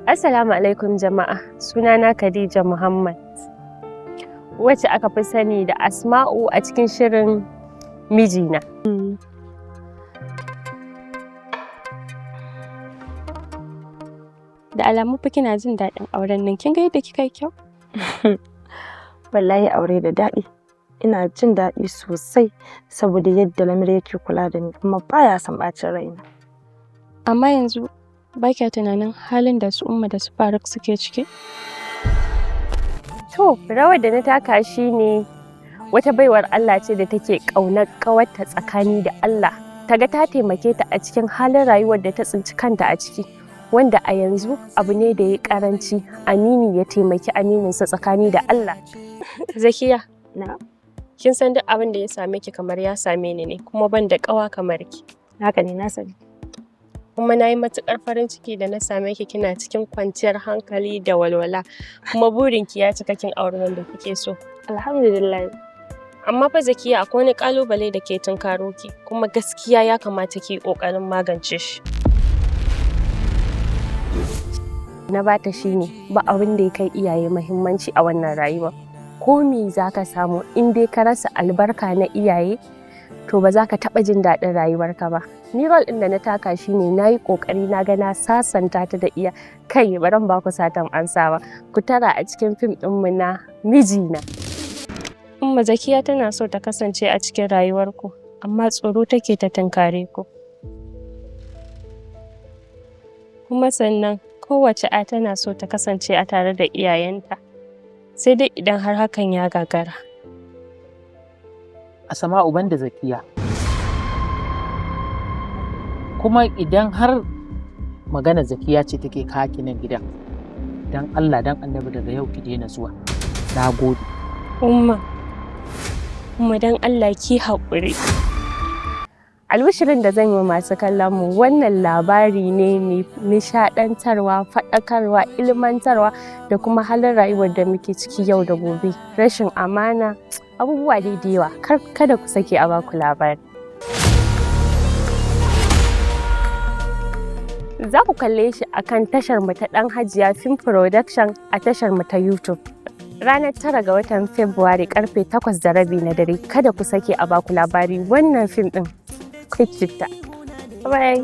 Assalamu alaikum jama'a, sunana Khadija Muhammad, wacce aka fi sani da Asma'u a cikin shirin Mijina. Da alamu fa kina jin daɗin auren nan, kin ga yadda kika yi kyau? Wallahi aure da daɗi. Ina jin daɗi sosai saboda yadda Lamir yake kula da ni kuma baya son ɓacin raina. Amma yanzu ba kya tunanin halin da su Umma da su Faruk suke ciki? To, rawar da na taka shi ne wata baiwar Allah ce da take ƙaunar ƙawarta tsakani da Allah. Ta ga ta taimake ta a cikin halin rayuwar da ta tsinci kanta a ciki, wanda a yanzu abu ne da ya ƙaranci amini ya taimaki amininsa tsakani da Allah. Zakiya, Na, kin san duk abin da ya same ki kamar ya same ni ne, kuma ban da ƙawa kamar ki. haka ne na sani. Kuma na yi matuƙar farin ciki da na same ki kina cikin kwanciyar hankali da walwala, kuma burinki ya cika kin auri wanda kike so. Alhamdulillah. Amma fa Zakiya, akwai wani ƙalubale da ke tunkaro ki, kuma gaskiya ya kamata ki yi ƙoƙarin magance shi. Na bata shi ne ba abin da ya kai iyaye muhimmanci a wannan rayuwa. Ko me za ka samu in dai ka rasa albarka na iyaye, to ba za ka taɓa jin daɗin rayuwarka ba. Ni rol ɗin da na taka shi ne na yi ƙoƙari na ga na sasanta ta da iya kai, baran ba ku satan ansa ba. Ku tara a cikin fim ɗinmu na Mijina. Umma Zakiya tana so ta kasance a cikin rayuwarku, amma tsoro take ta tunkare ku. Kuma sannan kowace a tana so ta kasance a tare da iyayenta, sai dai idan har hakan ya gagara. Asma'u banda Zakiya. Kuma idan har magana Zakiya ce take kaki nan gidan, dan Allah dan Annabi daga yau ki daina zuwa. Na gode. Umma dan Allah ki haƙuri. Albishirin da zan yi masu kallon mu, wannan labari ne mai nishaɗantarwa, faɗakarwa, ilmantarwa da kuma halin rayuwar da muke ciki yau da gobe. Rashin amana, abubuwa dai da yawa, kada ku sake a baku labari. Za ku kalle shi akan tashar mu ta ɗan Hajiya Film Production a tashar mu ta YouTube. Ranar 9 ga watan Fabrairu karfe 8:30 na dare. Kada ku sake a baku labari, wannan fim ɗin. Quick Bye.